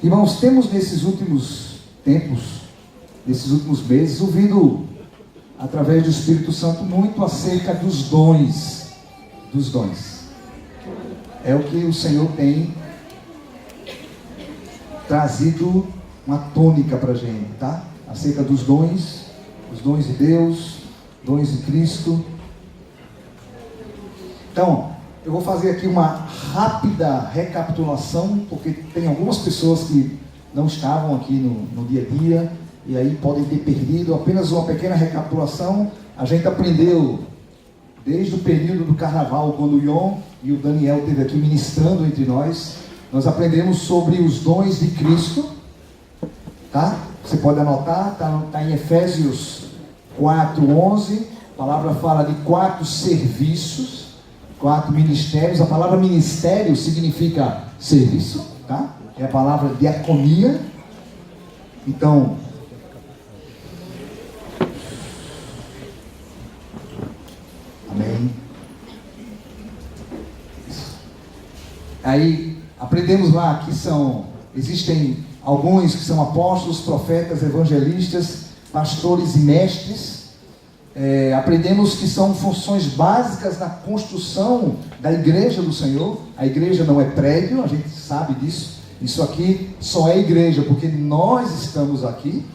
Irmãos, temos nesses últimos tempos, nesses últimos meses, ouvido através do Espírito Santo muito acerca dos dons. Dos dons. É o que o Senhor tem trazido uma tônica para a gente, tá? Acerca dos dons de Deus, dons de Cristo. Então, eu vou fazer aqui uma rápida recapitulação, porque tem algumas pessoas que não estavam aqui no dia a dia, e aí podem ter perdido. Apenas uma pequena recapitulação. A gente aprendeu desde o período do carnaval, quando o Ion e o Daniel esteve aqui ministrando entre nós. Nós aprendemos sobre os dons de Cristo, tá? Você pode anotar, tá em Efésios 4:11. A palavra fala de 4 serviços, 4 ministérios. A palavra ministério significa serviço, tá? É a palavra diaconia. Então, amém. Aí aprendemos lá que existem alguns que são apóstolos, profetas, evangelistas, pastores e mestres. Aprendemos que são funções básicas na construção da igreja do Senhor. A igreja não é prédio, a gente sabe disso. Isso aqui só é igreja porque nós estamos aqui.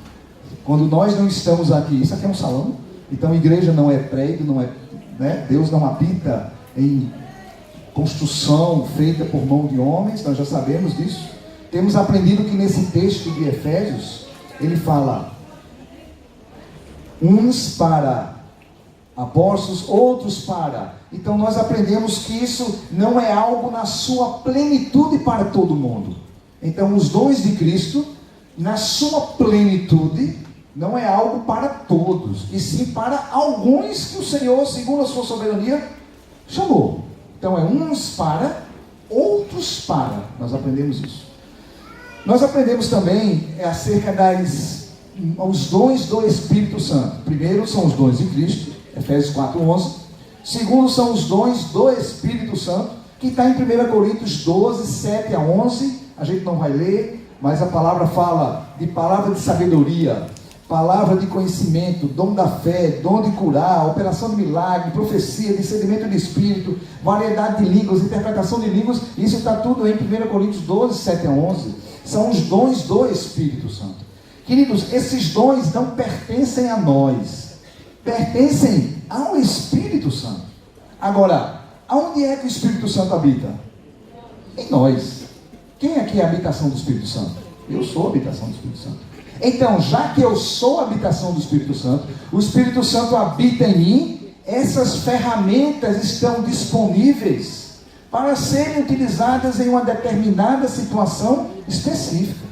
Quando nós não estamos aqui, isso aqui é um salão. Então igreja não é prédio, não é, né? Deus não habita em construção feita por mão de homens, nós já sabemos disso. Temos aprendido que nesse texto de Efésios, ele fala: uns para apóstolos, outros para. Então nós aprendemos que isso não é algo na sua plenitude para todo mundo. Então os dons de Cristo, na sua plenitude, não é algo para todos, e sim para alguns que o Senhor, segundo a sua soberania, chamou. Então é uns para, outros para. Nós aprendemos isso. Nós aprendemos também acerca os dons do Espírito Santo. Primeiro são os dons de Cristo, Efésios 4:11. Segundo são os dons do Espírito Santo, que está em 1 Coríntios 12, 7 a 11. A gente não vai ler, mas a palavra fala de palavra de sabedoria, palavra de conhecimento, dom da fé, dom de curar, operação de milagre, profecia, discernimento de espírito, variedade de línguas, interpretação de línguas. Isso está tudo em 1 Coríntios 12, 7 a 11. São os dons do Espírito Santo. Queridos, esses dons não pertencem a nós, pertencem ao Espírito Santo. Agora, aonde é que o Espírito Santo habita? Em nós. Quem aqui é a habitação do Espírito Santo? Eu sou a habitação do Espírito Santo. Então, já que eu sou a habitação do Espírito Santo, o Espírito Santo habita em mim, essas ferramentas estão disponíveis para serem utilizadas em uma determinada situação específica.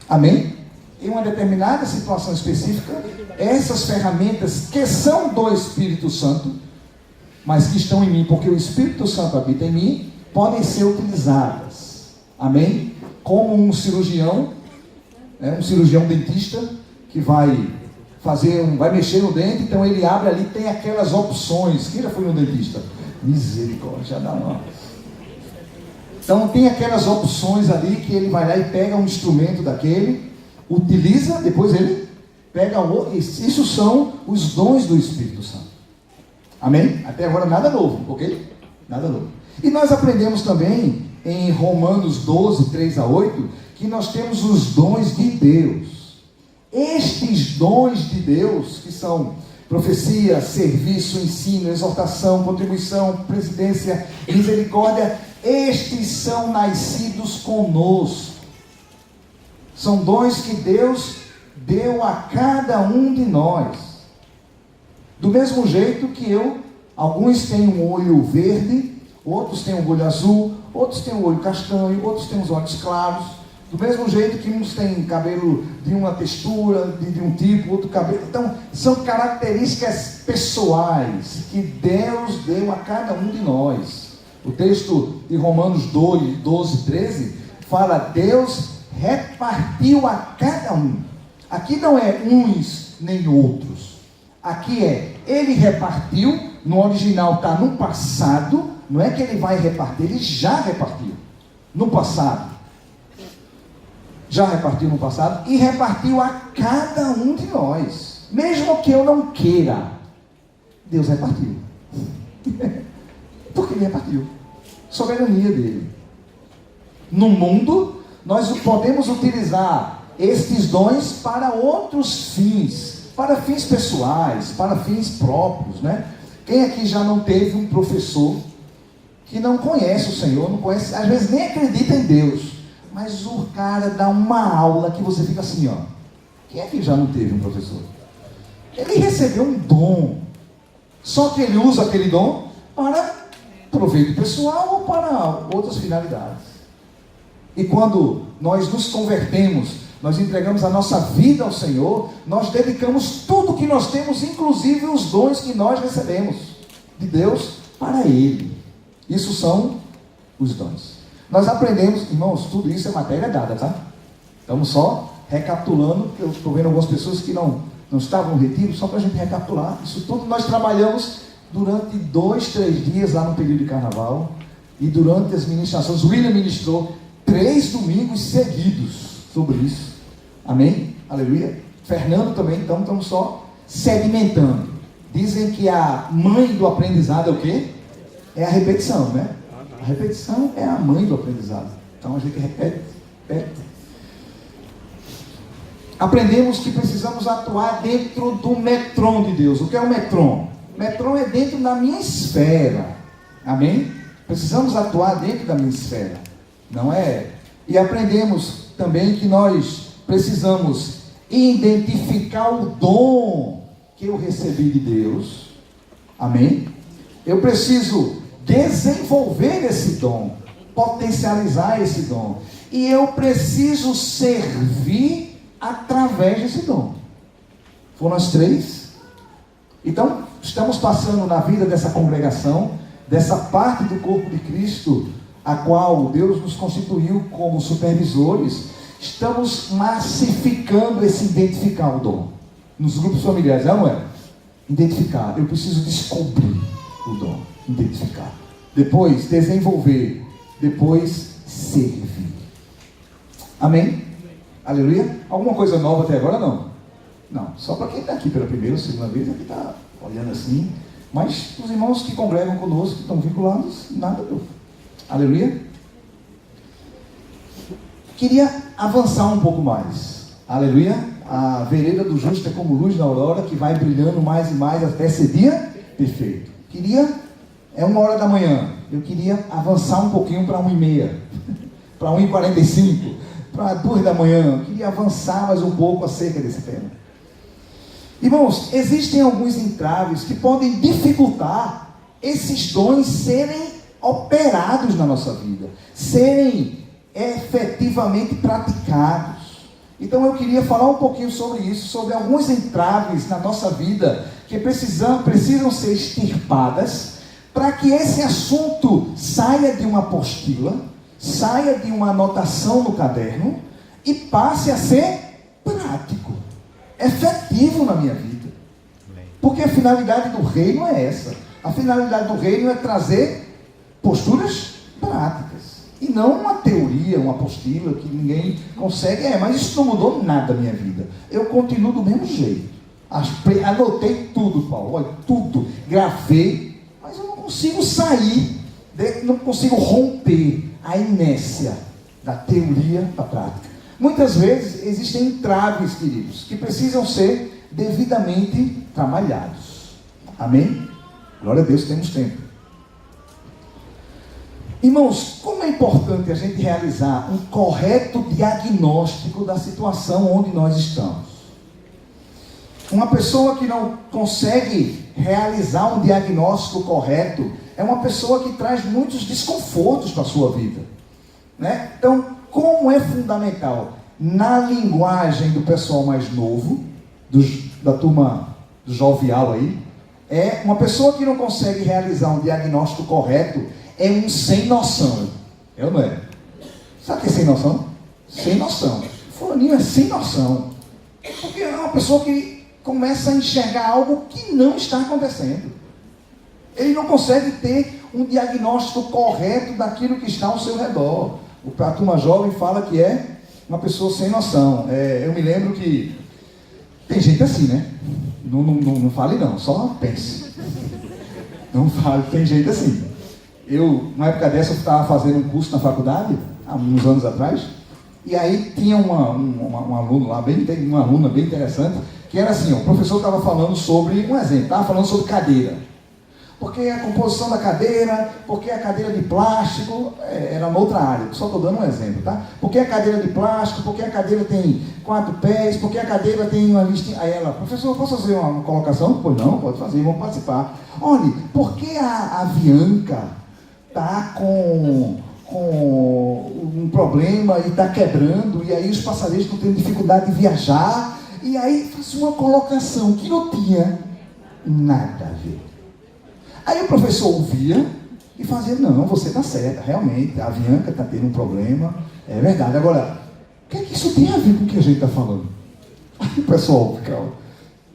Amém? Em uma determinada situação específica, essas ferramentas que são do Espírito Santo, mas que estão em mim, porque o Espírito Santo habita em mim, podem ser utilizadas. Amém? Como um cirurgião dentista, que vai mexer no dente, então ele abre ali, tem aquelas opções. Quem já foi no dentista? Misericórdia, não. Então tem aquelas opções ali, que ele vai lá e pega um instrumento daquele, utiliza, depois ele pega o outro. Isso são os dons do Espírito Santo. Amém? Até agora nada novo, ok? Nada novo. E nós aprendemos também em Romanos 12, 3 a 8, que nós temos os dons de Deus. Estes dons de Deus, que são profecia, serviço, ensino, exortação, contribuição, presidência, misericórdia, estes são nascidos conosco. São dons que Deus deu a cada um de nós. Do mesmo jeito que alguns têm um olho verde, outros têm um olho azul, outros têm um olho castanho, outros têm os olhos claros. Do mesmo jeito que uns têm cabelo de uma textura, de um tipo, outro cabelo. Então, são características pessoais que Deus deu a cada um de nós. O texto de Romanos 12, 13 fala: Deus repartiu a cada um. Aqui não é uns nem outros. Aqui é, ele repartiu. No original está no passado. Não é que ele vai repartir, ele já repartiu. No passado. já repartiu no passado e repartiu a cada um de nós. Mesmo que eu não queira, Deus repartiu. Porque Ele repartiu. Soberania dele. No mundo, nós podemos utilizar estes dons para outros fins, para fins pessoais, para fins próprios, né? Quem aqui já não teve um professor que não conhece o Senhor, não conhece, às vezes nem acredita em Deus, mas o cara dá uma aula que você fica assim, ó. Quem é que já não teve um professor? Ele recebeu um dom, só que ele usa aquele dom para proveito pessoal ou para outras finalidades. E quando nós nos convertemos, nós entregamos a nossa vida ao Senhor, nós dedicamos tudo que nós temos, inclusive os dons que nós recebemos de Deus, para Ele. Isso são os dons. Nós aprendemos, irmãos, tudo isso é matéria dada, tá? Estamos só recapitulando, porque eu estou vendo algumas pessoas que não estavam no retiro, só para a gente recapitular. Isso tudo nós trabalhamos durante 2, 3 dias lá no período de carnaval, e durante as ministrações, o William ministrou 3 domingos seguidos sobre isso. Amém? Aleluia. Fernando também, então estamos só sedimentando. Dizem que a mãe do aprendizado é o quê? É a repetição, né? A repetição é a mãe do aprendizado. Então a gente repete. Aprendemos que precisamos atuar dentro do metron de Deus. O que é o metron? O metron é dentro da minha esfera. Amém? Precisamos atuar dentro da minha esfera. Não é? E aprendemos também que nós precisamos identificar o dom que eu recebi de Deus. Amém? Eu preciso desenvolver esse dom, potencializar esse dom. E eu preciso servir através desse dom. Foram as 3. Então, estamos passando na vida dessa congregação, dessa parte do corpo de Cristo, a qual Deus nos constituiu como supervisores. Estamos massificando esse identificar o dom. Nos grupos familiares, não é? Identificar. Eu preciso descobrir o dom. Identificar. Depois, desenvolver. Depois, servir. Amém? Aleluia? Alguma coisa nova até agora? Não. Não. Só para quem está aqui pela primeira ou segunda vez, aqui está olhando assim. Mas os irmãos que congregam conosco, que estão vinculados, nada novo. Aleluia? Queria avançar um pouco mais. Aleluia? A vereda do justo é como luz na aurora, que vai brilhando mais e mais até ser dia perfeito. É 1h da manhã. Eu queria avançar um pouquinho para 1h30, para 1h45, para 2 da manhã. Eu queria avançar mais um pouco acerca desse tema. Irmãos, existem alguns entraves que podem dificultar esses dons serem operados na nossa vida, serem efetivamente praticados. Então eu queria falar um pouquinho sobre isso, sobre alguns entraves na nossa vida que precisam ser extirpadas, para que esse assunto saia de uma apostila, saia de uma anotação no caderno e passe a ser prático, efetivo na minha vida. Porque a finalidade do reino é essa. A finalidade do reino é trazer posturas práticas. E não uma teoria, uma apostila que ninguém consegue. Mas isso não mudou nada na minha vida. Eu continuo do mesmo jeito. Anotei tudo, Paulo. Olha, tudo. Gravei. Mas eu não consigo sair, não consigo romper a inércia da teoria para a prática. Muitas vezes existem entraves, queridos, que precisam ser devidamente trabalhados. Amém? Glória a Deus, temos tempo. Irmãos, como é importante a gente realizar um correto diagnóstico da situação onde nós estamos. Uma pessoa que não consegue realizar um diagnóstico correto é uma pessoa que traz muitos desconfortos para a sua vida, né? Então, como é fundamental na linguagem do pessoal mais novo, da turma do jovial aí, é uma pessoa que não consegue realizar um diagnóstico correto, é um sem noção. É ou não é? Sabe o que é sem noção? Sem noção. Fulaninho é sem noção. Porque é uma pessoa que começa a enxergar algo que não está acontecendo. Ele não consegue ter um diagnóstico correto daquilo que está ao seu redor. A turma jovem fala que é Uma pessoa sem noção. Eu me lembro que tem gente assim, né? Não fale não, só pense. Não fale, tem gente assim. Numa época dessa, eu estava fazendo um curso na faculdade, há uns anos atrás, e aí tinha um aluno lá, uma aluna bem interessante, que era assim, o professor estava falando sobre, um exemplo, estava falando sobre cadeira. Porque a composição da cadeira, porque a cadeira de plástico, era uma outra área, só estou dando um exemplo, tá? Porque a cadeira de plástico, porque a cadeira tem 4 pés, porque a cadeira tem uma listinha. Aí ela, professor, posso fazer uma colocação? Pois não, pode fazer, vamos participar. Olha, por que a Bianca está com um problema e está quebrando, e aí os passarinhos estão tendo dificuldade de viajar, e aí faz uma colocação que não tinha nada a ver. Aí o professor ouvia e fazia, não, você está certa, realmente, a Bianca está tendo um problema, é verdade. Agora, o que é que isso tem a ver com o que a gente está falando? Aí o pessoal,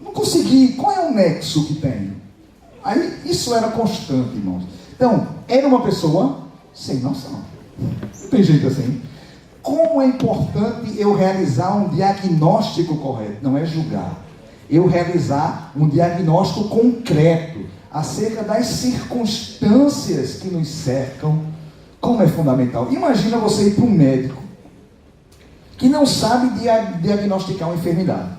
não consegui, qual é o nexo que tem? Aí isso era constante, irmãos. Então, era uma pessoa sem noção. Não tem jeito assim. Como é importante eu realizar um diagnóstico correto, não é julgar. Eu realizar um diagnóstico concreto acerca das circunstâncias que nos cercam, como é fundamental. Imagina você ir para um médico que não sabe diagnosticar uma enfermidade.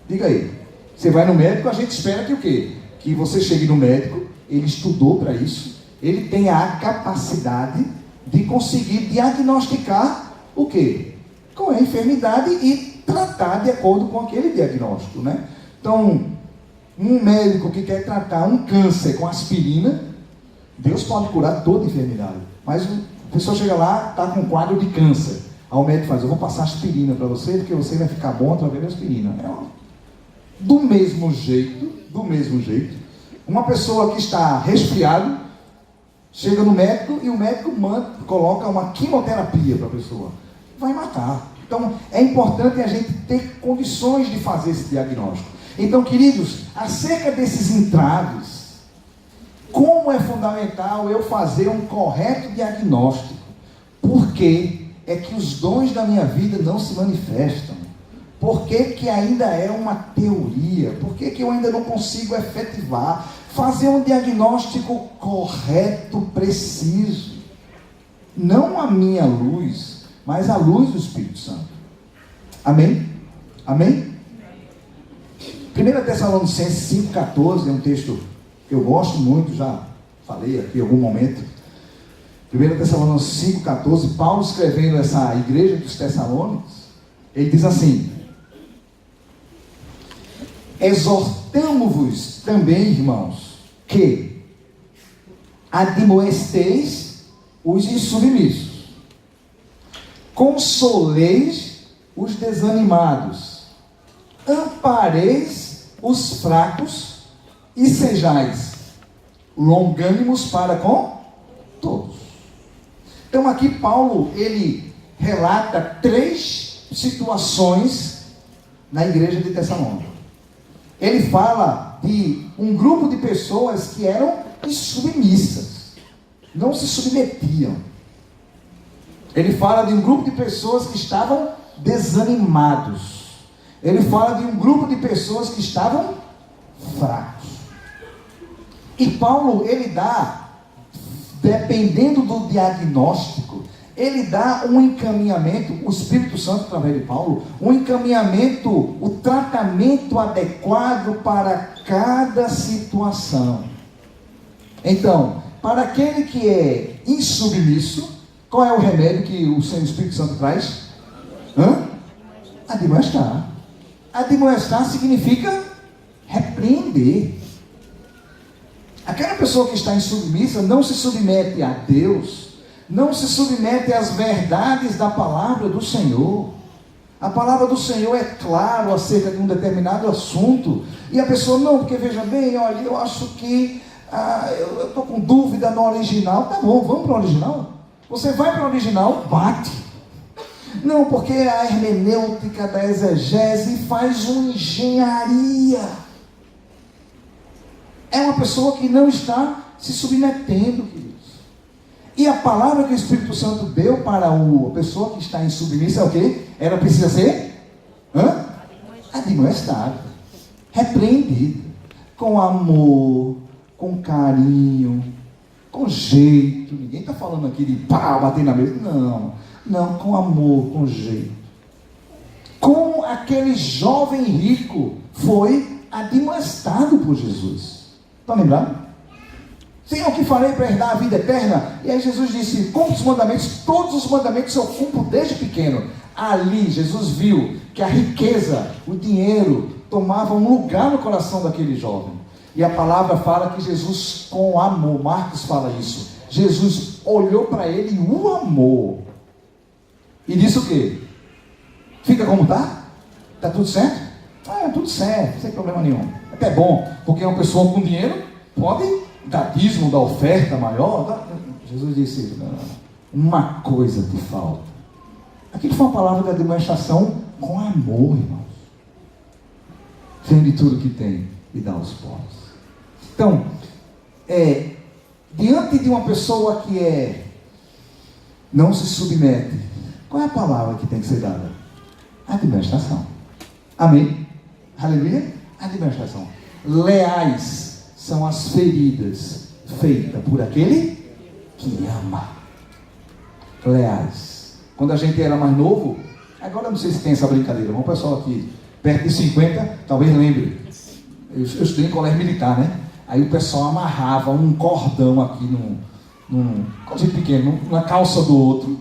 Diga aí, você vai no médico, a gente espera que o quê? Que você chegue no médico, ele estudou para isso, ele tenha a capacidade de conseguir diagnosticar o quê? Qual é a enfermidade e tratar de acordo com aquele diagnóstico, né? Então, um médico que quer tratar um câncer com aspirina, Deus pode curar toda enfermidade. Mas a pessoa chega lá, está com um quadro de câncer. Aí o médico faz, eu vou passar aspirina para você, porque você vai ficar bom através da aspirina. Do mesmo jeito, uma pessoa que está resfriado, chega no médico e o médico coloca uma quimioterapia para a pessoa. Vai matar. Então, é importante a gente ter condições de fazer esse diagnóstico. Então, queridos, acerca desses entraves, como é fundamental eu fazer um correto diagnóstico? Por que é que os dons da minha vida não se manifestam? Por que ainda é uma teoria? Por que eu ainda não consigo efetivar? Fazer um diagnóstico correto, preciso. Não a minha luz, mas a luz do Espírito Santo. Amém? Amém? 1 Tessalonicenses 5,14 é um texto que eu gosto muito, já falei aqui em algum momento. 1 Tessalonicenses 5,14, Paulo escrevendo essa igreja dos Tessalônicos, ele diz assim: exortamo-vos também, irmãos, que admoesteis os insubmissos, consoleis os desanimados, ampareis os fracos e sejais longânimos para com todos. Então aqui Paulo, ele relata 3 situações na igreja de Tessalônica. Ele fala de um grupo de pessoas que eram insubmissas, não se submetiam. Ele fala de um grupo de pessoas que estavam desanimados. Ele fala de um grupo de pessoas que estavam fracos. E Paulo, ele dá, dependendo do diagnóstico, ele dá um encaminhamento, o Espírito Santo através de Paulo, um encaminhamento, o tratamento adequado para cada situação. Então, para aquele que é insubmisso, qual é o remédio que o Espírito Santo traz? Admoestar. Admoestar significa repreender. Aquela pessoa que está insubmissa não se submete a Deus, não se submete às verdades da palavra do Senhor. A palavra do Senhor é clara acerca de um determinado assunto, e a pessoa, não, porque veja bem, olha, eu acho que eu estou com dúvida no original. Tá bom, vamos para o original. Você vai para o original, bate. Não, porque a hermenêutica da exegese faz uma engenharia. É uma pessoa que não está se submetendo, queridos. E a palavra que o Espírito Santo deu para a pessoa que está em submissa é o quê? Ela precisa ser admoestada, repreendida, com amor, com carinho, com jeito. Ninguém está falando aqui de pá, bater na mesa. Não, com amor, com jeito. Como aquele jovem rico foi admoestado por Jesus. Estão lembrados? Senhor, que farei para herdar a vida eterna? E aí Jesus disse, cumpre os mandamentos, todos os mandamentos eu cumpro desde pequeno. Ali Jesus viu que a riqueza, o dinheiro, tomava um lugar no coração daquele jovem. E a palavra fala que Jesus, com amor, Marcos fala isso, Jesus olhou para ele e o amou. E disse o quê? Fica como está? Está tudo certo? Tudo certo, sem problema nenhum. Até bom, porque uma pessoa com dinheiro pode dar dízimo, dar oferta maior. Jesus disse, uma coisa te falta. Aquilo foi uma palavra da demonstração com amor, irmãos. Vende tudo que tem e dá aos pobres. Então, diante de uma pessoa que não se submete, qual é a palavra que tem que ser dada? Administração. Amém? Aleluia? Administração. Leais são as feridas feitas por aquele que ama. Leais. Quando a gente era mais novo, agora eu não sei se tem essa brincadeira, mas o pessoal aqui perto de 50, talvez lembre. Eu estudei em colégio militar, né? Aí o pessoal amarrava um cordão aqui num coisinho pequeno, na calça do outro.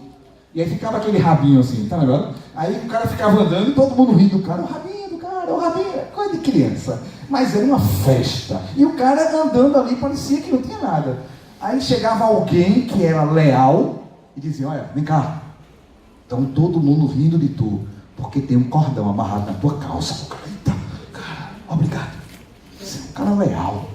E aí ficava aquele rabinho assim, tá lembrado? Aí o cara ficava andando e todo mundo rindo do cara. O rabinho do cara, o rabinho, coisa de criança. Mas era uma festa. E o cara andando ali parecia que não tinha nada. Aí chegava alguém que era leal e dizia, olha, vem cá. Então todo mundo rindo de tu, porque tem um cordão amarrado na tua calça. Eita, cara, obrigado. Você é um cara leal.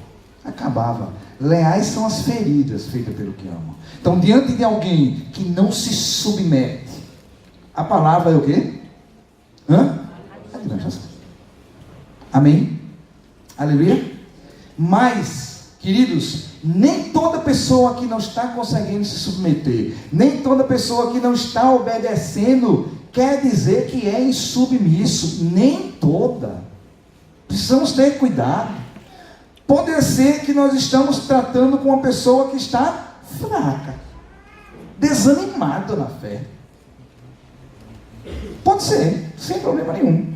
Acabava. Leais são as feridas feitas pelo que ama. Então, diante de alguém que não se submete, a palavra é o quê? Amém? Aleluia? Mas, queridos, nem toda pessoa que não está conseguindo se submeter, nem toda pessoa que não está obedecendo, quer dizer que é insubmisso. Nem toda. Precisamos ter cuidado. Pode ser que nós estamos tratando com uma pessoa que está fraca, desanimada na fé. Pode ser, sem problema nenhum.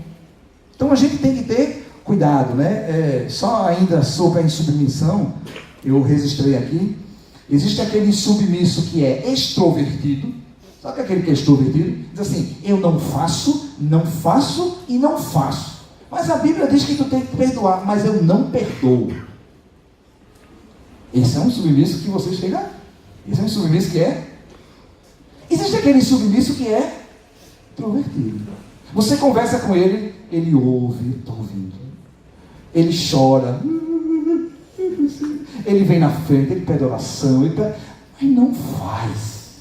Então a gente tem que ter cuidado, né? Só ainda sobre a insubmissão, eu registrei aqui. Existe aquele insubmisso que é extrovertido. Sabe aquele que é extrovertido? Diz assim, eu não faço e não faço. Mas a Bíblia diz que tu tem que perdoar, mas eu não perdoo. Esse é um submisso que você chega. Esse é um submisso que é. Existe aquele submisso que é introvertido. Você conversa com ele, ele ouve, estou ouvindo. Ele chora. Ele vem na frente, ele pede oração, mas não faz.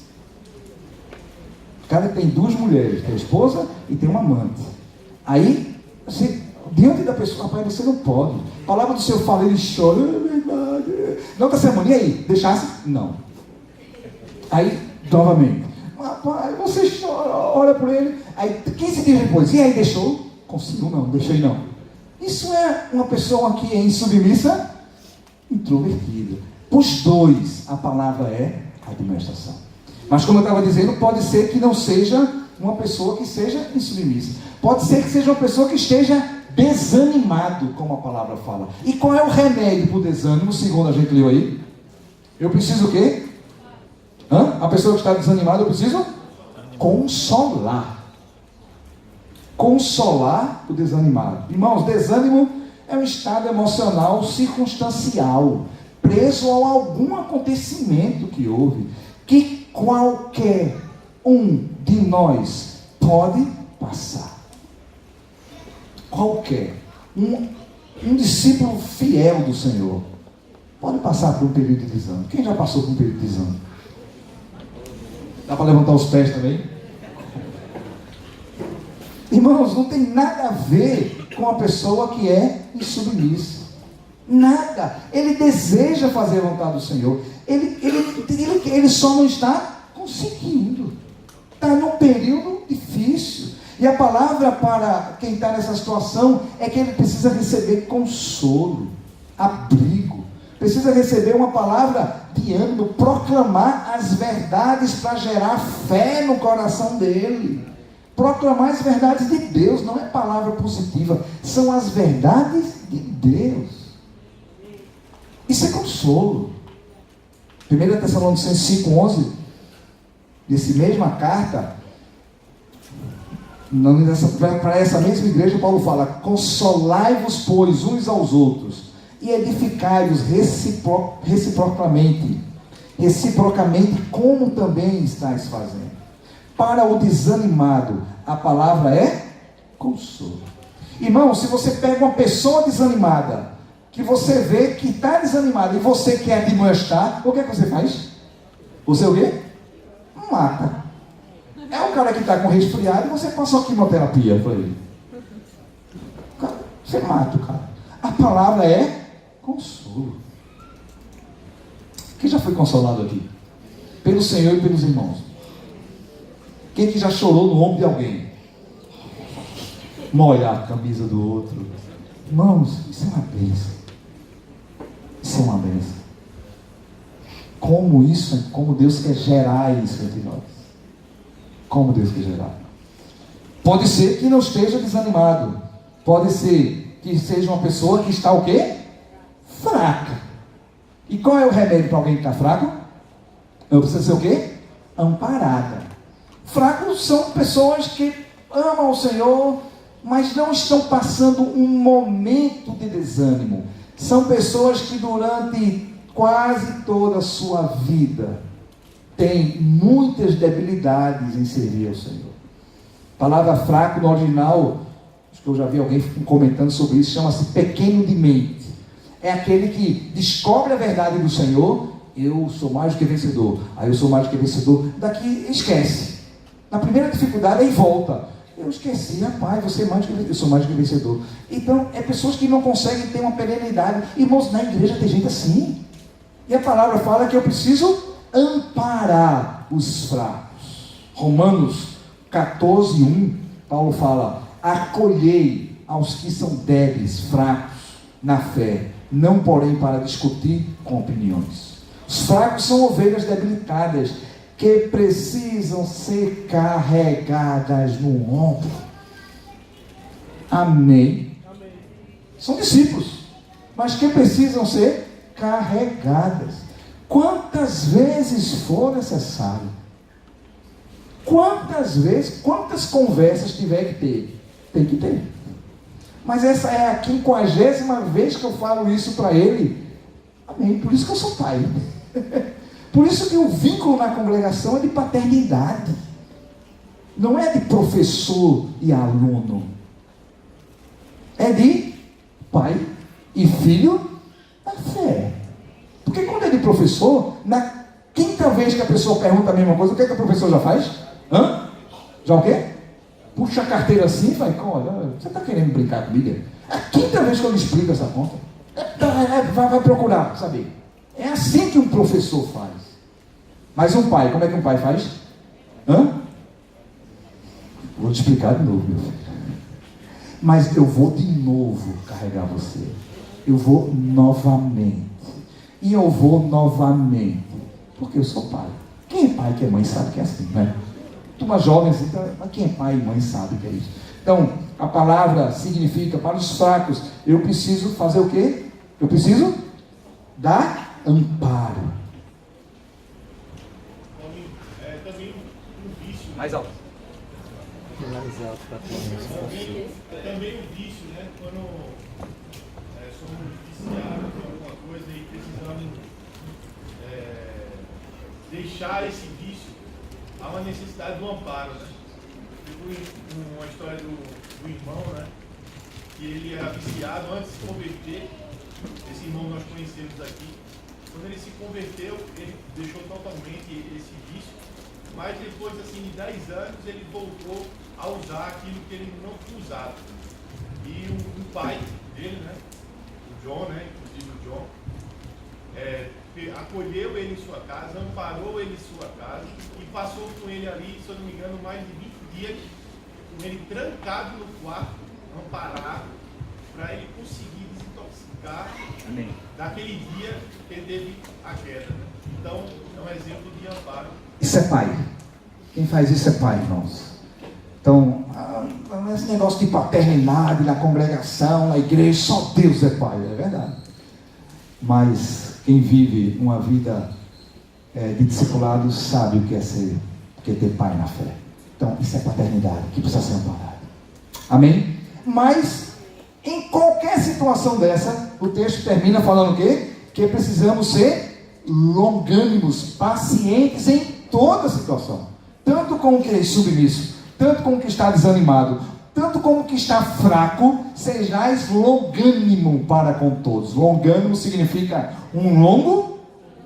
O cara tem duas mulheres, tem a esposa e tem uma amante. Aí, você, diante da pessoa, rapaz, você não pode. A palavra do Senhor fala, ele chora, é verdade. Não está sermão, e aí? Deixasse? Não. Aí, novamente, rapaz, você chora, ora por ele. Aí, 15 dias depois, e aí, deixou? Consigo não, deixei não. Isso é uma pessoa que é insubmissa, introvertida. Os dois, a palavra é administração. Mas como eu estava dizendo, pode ser que não seja uma pessoa que seja insubmissa. Pode ser que seja uma pessoa que esteja desanimado, como a palavra fala. E qual é o remédio para o desânimo, segundo a gente leu aí? Eu preciso o quê? A pessoa que está desanimada, eu preciso consolar. Consolar o desanimado. Irmãos, desânimo é um estado emocional circunstancial, preso a algum acontecimento que houve, que qualquer um de nós pode passar. Qualquer. Um discípulo fiel do Senhor pode passar por um período de desânimo. Quem já passou por um período de desânimo? Dá para levantar os pés também? Irmãos, não tem nada a ver com a pessoa que é insubmissa. Nada. Ele deseja fazer a vontade do Senhor. Ele só não está conseguindo. Está num período difícil. E a palavra para quem está nessa situação é que ele precisa receber consolo, abrigo. Precisa receber uma palavra de ânimo, proclamar as verdades para gerar fé no coração dele. Proclamar as verdades de Deus, não é palavra positiva, são as verdades de Deus. Isso é consolo. 1 Tessalonicenses 5,11, nessa mesma carta, para essa mesma igreja, Paulo fala: consolai-vos, pois, uns aos outros, e edificai-vos reciprocamente, como também estáis fazendo. Para o desanimado, a palavra é consolo. Irmão, se você pega uma pessoa desanimada, que você vê que está desanimada, e você quer admoestar, o que é que você faz? Você o quê? Mata. É o cara que está com resfriado e você passou quimioterapia para ele. Você mata o cara. A palavra é consolo. Quem já foi consolado aqui? Pelo Senhor e pelos irmãos. Quem que já chorou no ombro de alguém? Molhar a camisa do outro. Irmãos, isso é uma bênção. Isso é uma bênção. Como Deus quer gerar isso entre nós. Como Deus quer gerar. Pode ser que não esteja desanimado. Pode ser que seja uma pessoa que está o quê? Fraca. E qual é o remédio para alguém que está fraco? Eu preciso ser o quê? Amparada. Fracos são pessoas que amam o Senhor, mas não estão passando um momento de desânimo. São pessoas que durante quase toda a sua vida têm muitas debilidades em servir ao Senhor. A palavra fraco no original, acho que eu já vi alguém comentando sobre isso, chama-se pequeno de mente. É aquele que descobre a verdade do Senhor: eu sou mais do que vencedor. Aí eu sou mais do que vencedor. Daqui esquece. Na primeira dificuldade aí volta. Eu esqueci, rapaz, você é mais do que eu sou mais do que vencedor. Então, é pessoas que não conseguem ter uma perenidade. Irmãos, na igreja tem gente assim. E a palavra fala que eu preciso amparar os fracos. Romanos 14:1, Paulo fala: acolhei aos que são débeis, fracos na fé, não porém para discutir com opiniões. Os fracos são ovelhas debilitadas, que precisam ser carregadas no ombro. Amém? Amém. São discípulos, mas que precisam ser carregadas. Quantas vezes for necessário. Quantas vezes, quantas conversas tiver que ter? Tem que ter. Mas essa é a 50ª vez que eu falo isso para ele. Amém? Por isso que eu sou pai. Por isso que o vínculo na congregação é de paternidade. Não é de professor e aluno. É de pai e filho da fé. Porque quando é de professor, na 5ª vez que a pessoa pergunta a mesma coisa, o que é que o professor já faz? Já o quê? Puxa a carteira assim e vai: olha, você está querendo brincar comigo? É a 5ª vez que eu lhe explico essa conta. Vai procurar saber. É assim que um professor faz. Mas um pai, como é que um pai faz? Vou te explicar de novo, meu filho. Mas eu vou de novo carregar você. Eu vou novamente. E eu vou novamente. Porque eu sou pai. Quem é pai, que é mãe, sabe que é assim, né? Turma jovem assim, então, mas quem é pai e mãe sabe que é isso. Então, a palavra significa, para os fracos, eu preciso fazer o quê? Eu preciso dar amparo. Também um vício. Mais alto. Também um vício, né? Quando somos viciados em alguma coisa e precisamos deixar esse vício, há uma necessidade do amparo, né? Eu vi uma história do irmão, né? Que ele era viciado antes de se converter. Esse irmão nós conhecemos aqui. Quando ele se converteu, ele deixou totalmente esse vício, mas depois assim, de 10 anos ele voltou a usar aquilo que ele não tinha usado. E o pai dele, né, o John, né, inclusive o John, porque acolheu ele em sua casa, amparou ele em sua casa e passou com ele ali, se eu não me engano, mais de 20 dias, com ele trancado no quarto, amparado, para ele conseguir desintoxicar. Amém. Daquele dia que ele teve a queda. Né? Então, é um exemplo de amparo. Isso é pai. Quem faz isso é pai, irmãos. Então, esse negócio de paternidade na congregação, na igreja, só Deus é pai, é verdade. Mas quem vive uma vida de discipulado sabe o que é ter pai na fé. Então, isso é paternidade que precisa ser amparada. Amém? Mas, em qualquer situação dessa, o texto termina falando o quê? Que precisamos ser longânimos, pacientes em toda situação. Tanto com o que é submisso, tanto com o que está desanimado, tanto com o que está fraco, sejais longânimo para com todos. Longânimo significa um longo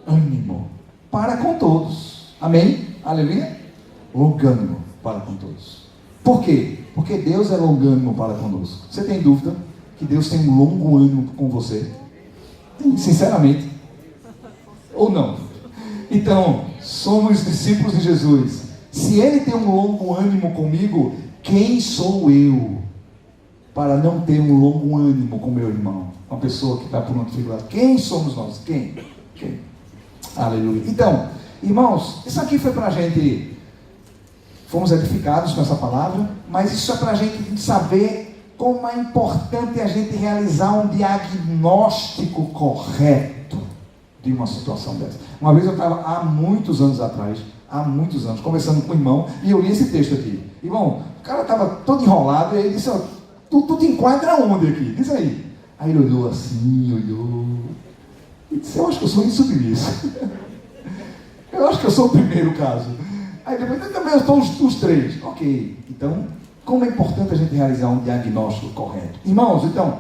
ânimo para com todos. Amém? Aleluia? Longânimo para com todos. Por quê? Porque Deus é longânimo para conosco. Você tem dúvida que Deus tem um longo ânimo com você? Sinceramente. Ou não? Então, somos discípulos de Jesus. Se Ele tem um longo ânimo comigo, quem sou eu para não ter um longo ânimo com meu irmão? Uma pessoa que está por uma dificuldade. Quem somos nós? Quem? Aleluia. Então, irmãos, isso aqui foi para a gente. Fomos edificados com essa palavra, mas isso é para a gente saber como é importante a gente realizar um diagnóstico correto de uma situação dessa. Uma vez eu estava, há muitos anos atrás, conversando com o irmão, e eu li esse texto aqui. Irmão, o cara estava todo enrolado, e ele disse, ó, tu te enquadra onde aqui? Diz aí. Aí ele olhou assim, e disse, eu acho que eu sou insubmisso. Eu acho que eu sou o primeiro caso. Aí depois, também eu estou os três. Ok, então, como é importante a gente realizar um diagnóstico correto. Irmãos, então,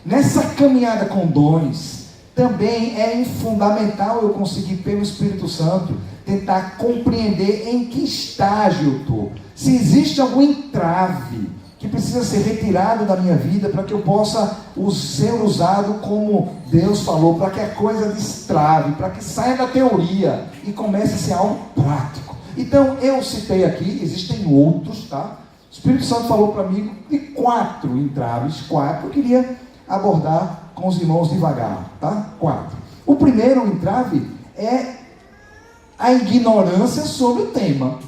nessa caminhada com dons, também é fundamental eu conseguir, pelo Espírito Santo, tentar compreender em que estágio eu estou. Se existe algum entrave que precisa ser retirado da minha vida para que eu possa ser usado como Deus falou, para que a coisa destrave, para que saia da teoria e comece a ser algo prático. Então, eu citei aqui, existem outros, tá? O Espírito Santo falou para mim de 4 entraves, 4, eu queria abordar com os irmãos devagar, tá? 4. O primeiro entrave é a ignorância sobre o tema.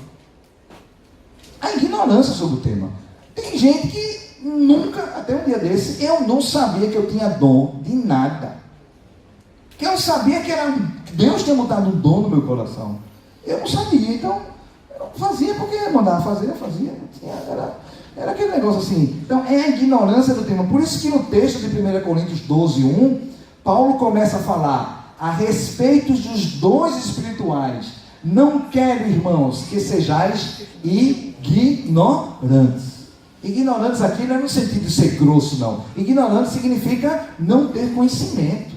A ignorância sobre o tema. Tem gente que nunca, até um dia desse, eu não sabia que eu tinha dom de nada. Que eu sabia que Deus tinha mudado um dom no meu coração. Eu não sabia, então eu fazia porque mandava fazer, eu fazia. Era aquele negócio assim. Então é a ignorância do tema. Por isso que no texto de 1 Coríntios 12:1, Paulo começa a falar a respeito dos dons espirituais. Não quero, irmãos, que sejais ignorantes. Ignorantes aqui não é no sentido de ser grosso, não. Ignorante significa não ter conhecimento.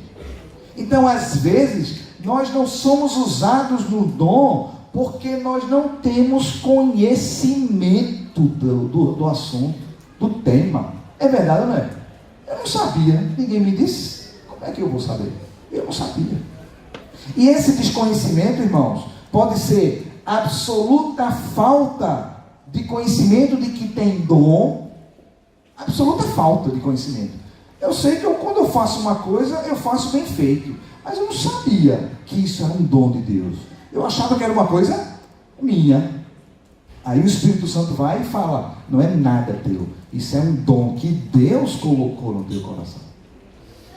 Então, às vezes, nós não somos usados no dom porque nós não temos conhecimento do assunto, do tema. É verdade ou não é? Eu não sabia, ninguém me disse. Como é que eu vou saber? Eu não sabia. E esse desconhecimento, irmãos, pode ser absoluta falta de conhecimento de que tem dom, absoluta falta de conhecimento. Eu sei que quando eu faço uma coisa, eu faço bem feito, mas eu não sabia que isso era um dom de Deus. Eu achava que era uma coisa minha. Aí o Espírito Santo vai e fala, não é nada teu, isso é um dom que Deus colocou no teu coração.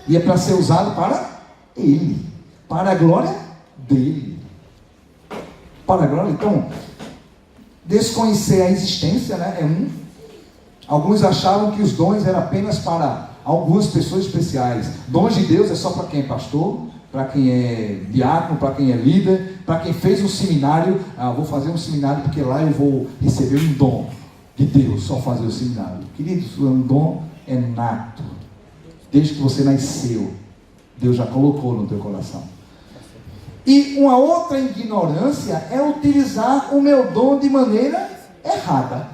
E é para ser usado para Ele, para a glória dEle. Para a glória, então, desconhecer a existência, né, é um. Alguns achavam que os dons eram apenas para algumas pessoas especiais. Dons de Deus é só para quem é pastor, para quem é diácono, para quem é líder, para quem fez um seminário. Vou fazer um seminário porque lá eu vou receber um dom de Deus, só fazer o seminário. Queridos, um dom é nato. Desde que você nasceu, Deus já colocou no teu coração. E uma outra ignorância é utilizar o meu dom de maneira errada,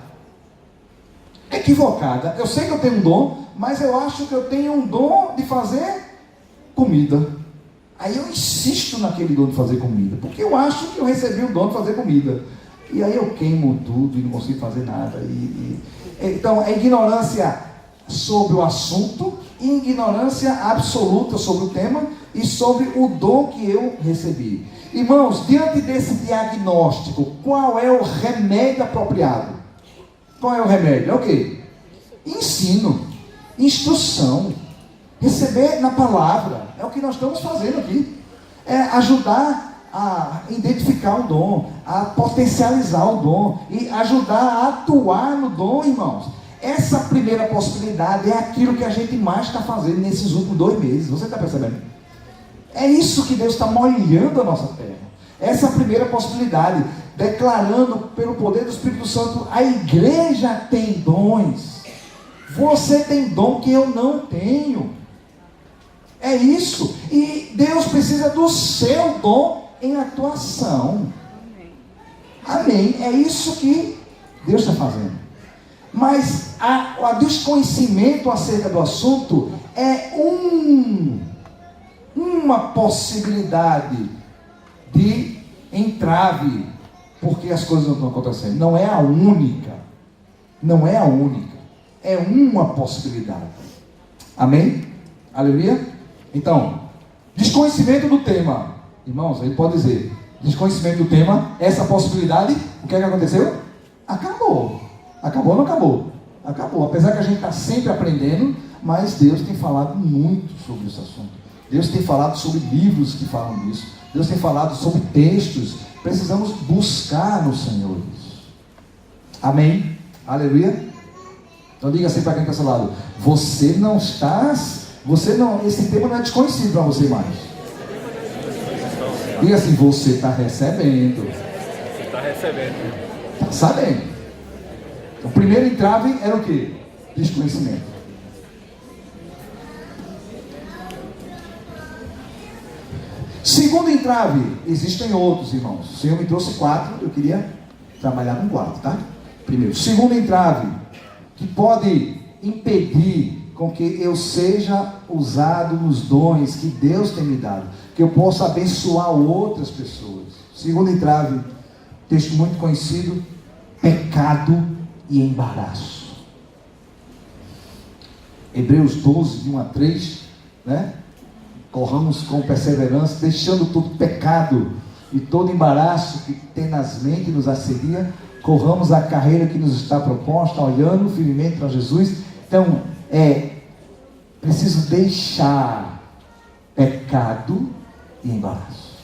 equivocada. Eu sei que eu tenho um dom, mas eu acho que eu tenho um dom de fazer comida. Aí eu insisto naquele dom de fazer comida, porque eu acho que eu recebi o dom de fazer comida. E aí eu queimo tudo e não consigo fazer nada. Então, é ignorância sobre o assunto, e ignorância absoluta sobre o tema e sobre o dom que eu recebi. Irmãos, diante desse diagnóstico, qual é o remédio apropriado? Qual é o remédio? É o quê? Ensino, instrução, receber na palavra. É o que nós estamos fazendo aqui. É ajudar a identificar o dom, a potencializar o dom e ajudar a atuar no dom, irmãos. Essa primeira possibilidade é aquilo que a gente mais está fazendo nesses últimos 2 meses. Você está percebendo? É isso que Deus está molhando a nossa terra. Essa primeira possibilidade, declarando pelo poder do Espírito Santo: a igreja tem dons. Você tem dom que eu não tenho. É isso. E Deus precisa do seu dom em atuação. Amém. É isso que Deus está fazendo. Mas o desconhecimento acerca do assunto é uma possibilidade de entrave, porque as coisas não estão acontecendo. Não é a única. Não é a única. É uma possibilidade. Amém? Aleluia? Então, desconhecimento do tema. Irmãos, ele pode dizer, desconhecimento do tema, essa possibilidade, o que é que aconteceu? Acabou. Acabou ou não acabou? Acabou. Apesar que a gente está sempre aprendendo, mas Deus tem falado muito sobre esse assunto. Deus tem falado sobre livros que falam disso. Deus tem falado sobre textos. Precisamos buscar no Senhor isso. Amém? Aleluia? Então diga assim para quem está ao seu lado: esse tema não é desconhecido para você mais. Diga assim: você está recebendo. Você está recebendo. Está sabendo. O primeiro entrave era o quê? Desconhecimento. Segundo entrave, existem outros, irmãos. O Senhor me trouxe 4, eu queria trabalhar com 4, tá? Primeiro, segundo entrave, que pode impedir com que eu seja usado nos dons que Deus tem me dado, que eu possa abençoar outras pessoas. Segundo entrave, texto muito conhecido: pecado e embaraço. Hebreus 12, de 1 a 3, né? Corramos com perseverança, deixando todo pecado e todo embaraço que tenazmente nos assedia, corramos a carreira que nos está proposta, olhando firmemente para Jesus. Então, preciso deixar pecado e embaraço.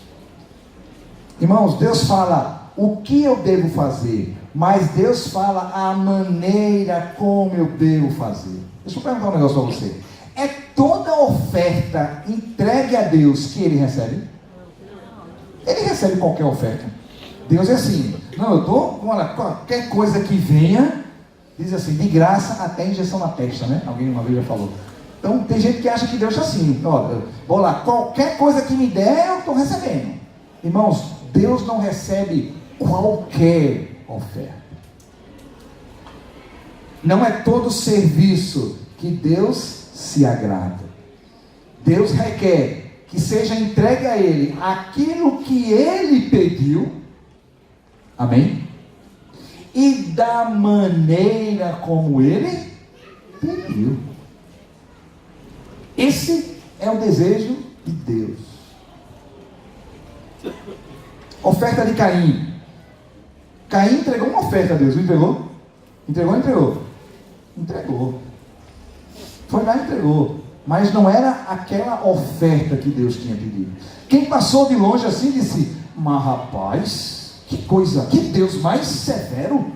Irmãos, Deus fala o que eu devo fazer, mas Deus fala a maneira como eu devo fazer. Deixa eu perguntar um negócio para você. É toda oferta entregue a Deus que Ele recebe? Ele recebe qualquer oferta. Deus é assim: não, eu dou, qualquer coisa que venha, diz assim, de graça até injeção na testa, né? Alguém uma vez já falou. Então tem gente que acha que Deus é assim: olha, vou lá, qualquer coisa que me der, eu estou recebendo. Irmãos, Deus não recebe qualquer oferta. Não é todo serviço que Deus se agrada. Deus requer que seja entregue a Ele aquilo que Ele pediu. Amém? E da maneira como Ele pediu. Esse é o desejo de Deus. Oferta de Caim. Caim entregou uma oferta a Deus, não entregou? Entregou? Entregou. Foi lá e entregou. Mas não era aquela oferta que Deus tinha pedido. Quem passou de longe assim disse: mas rapaz, que coisa, que Deus mais severo.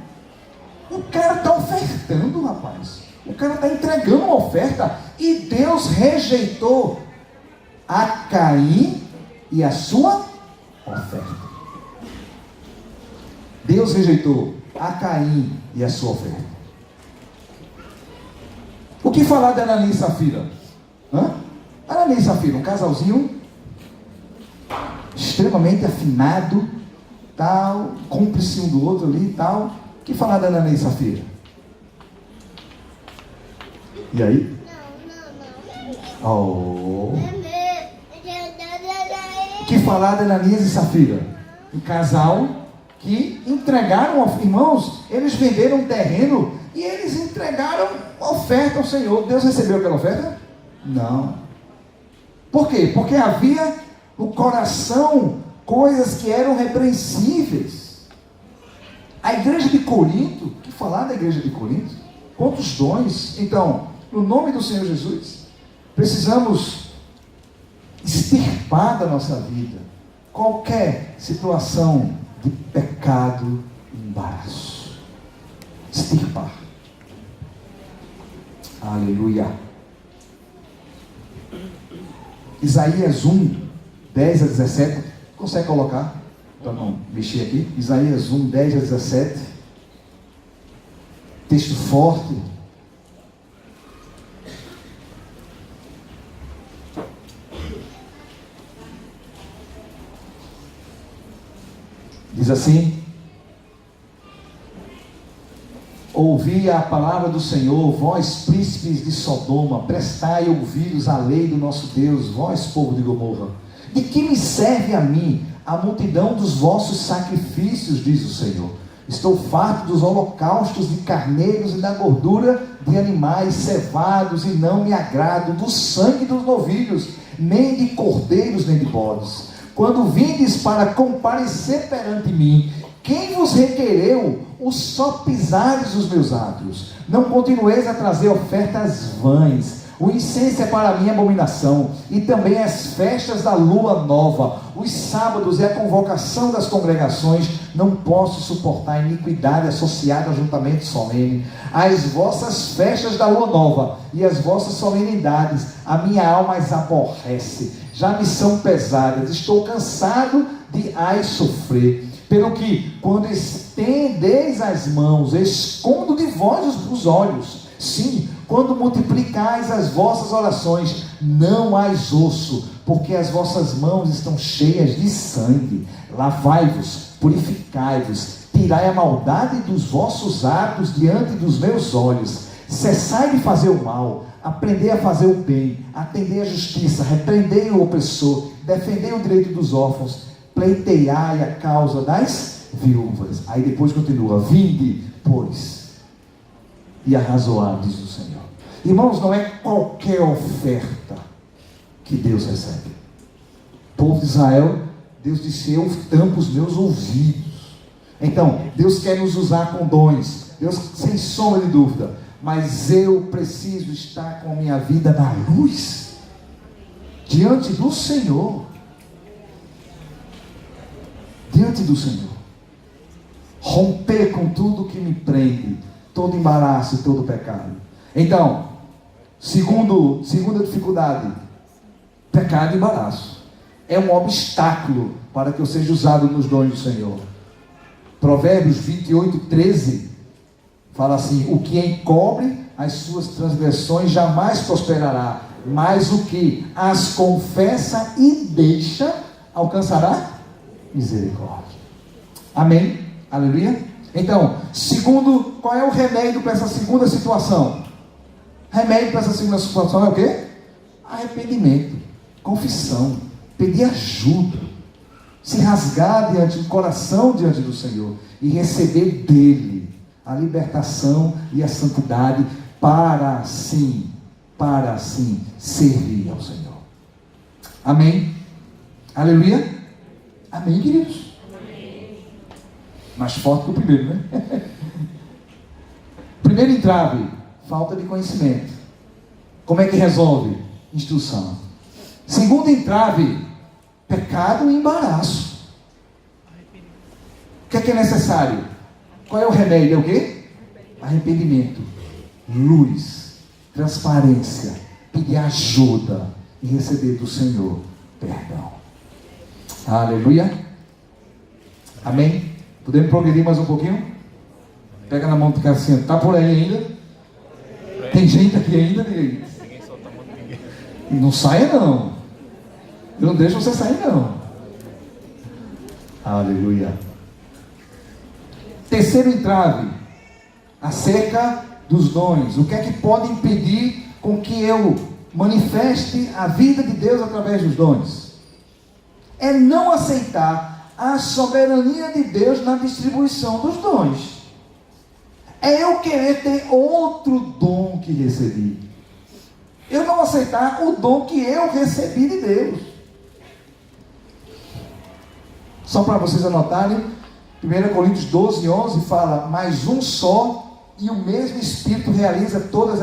O cara está ofertando, rapaz. O cara está entregando uma oferta. E Deus rejeitou a Caim e a sua oferta. Deus rejeitou a Caim e a sua oferta. O que falar de Ananias e Safira? Ananias e Safira, um casalzinho extremamente afinado, tal, cúmplice um do outro ali e tal. O que falar de Ananias e Safira? E aí? Oh. que falar de Ananias e Safira, um casal que entregaram, irmãos, eles venderam um terreno e eles entregaram oferta ao Senhor. Deus recebeu aquela oferta? Não. Por quê? Porque havia no coração coisas que eram repreensíveis. A igreja de Corinto, que falar da igreja de Corinto? Quantos dons? Então, no nome do Senhor Jesus, precisamos extirpar da nossa vida qualquer situação de pecado e embaraço. Extirpar. Aleluia. Isaías 1, 10 a 17. Consegue colocar? Para não mexer aqui. Isaías 1, 10 a 17. Texto forte. Diz assim: ouvi a palavra do Senhor, vós príncipes de Sodoma, prestai ouvidos à lei do nosso Deus, vós povo de Gomorra. De que me serve a mim a multidão dos vossos sacrifícios, diz o Senhor? Estou farto dos holocaustos de carneiros e da gordura de animais cevados, e não me agrado do sangue dos novilhos, nem de cordeiros, nem de bodes. Quando vindes para comparecer perante mim, quem vos requereu o só pisares os meus átrios? Não continueis a trazer ofertas vãs. O incenso é para mim abominação, e também as festas da lua nova, os sábados e a convocação das congregações. Não posso suportar a iniquidade associada a juntamento solene. As vossas festas da lua nova e as vossas solenidades, a minha alma as aborrece. Já me são pesadas, estou cansado de as sofrer. Pelo que, quando estendeis as mãos, escondo de vós os olhos. Sim, quando multiplicais as vossas orações, não as ouço, porque as vossas mãos estão cheias de sangue. Lavai-vos, purificai-vos, tirai a maldade dos vossos atos diante dos meus olhos. Cessai de fazer o mal, aprendei a fazer o bem, atendei a justiça, repreendei o opressor, defendei o direito dos órfãos, pleiteai a causa das viúvas. Aí depois continua: vinde, pois, e arrazoar, diz o Senhor. Irmãos, não é qualquer oferta que Deus recebe. O povo de Israel, Deus disse: eu tampo os meus ouvidos. Então, Deus quer nos usar com dons, Deus, sem sombra de dúvida, mas eu preciso estar com a minha vida na luz, diante do Senhor. Diante do Senhor. Romper com tudo que me prende, todo embaraço e todo pecado. Então, segunda dificuldade, pecado e embaraço. É um obstáculo para que eu seja usado nos dons do Senhor. Provérbios 28, 13 fala assim: o que encobre as suas transgressões jamais prosperará, mas o que as confessa e deixa alcançará misericórdia. Amém? Aleluia? Então, segundo, qual é o remédio para essa segunda situação? Remédio para essa segunda situação é o quê? Arrependimento, confissão, pedir ajuda, se rasgar diante do coração, diante do Senhor, e receber dele a libertação e a santidade para assim servir ao Senhor. Amém? Aleluia? Amém, queridos? Amém. Mais forte que o primeiro, né? Primeiro entrave, falta de conhecimento. Como é que resolve? Instrução. Segundo entrave, pecado e embaraço. O que é necessário? Qual é o remédio? É o quê? Arrependimento, luz, transparência, pedir ajuda e receber do Senhor perdão. Aleluia. Amém? Podemos progredir mais um pouquinho? Pega na mão do cara assim, tá por aí ainda? Tem gente aqui ainda? Ninguém solta a mão de ninguém. Não saia não. Eu não deixo você sair não. Aleluia. Terceiro entrave, acerca dos dons. O que é que pode impedir com que eu manifeste a vida de Deus através dos dons? é não aceitar a soberania de Deus na distribuição dos dons. É eu querer ter outro dom que recebi. Eu não aceitar o dom que eu recebi de Deus. Só para vocês anotarem, 1 Coríntios 12, 11 fala: mas um só e o mesmo Espírito realiza todas as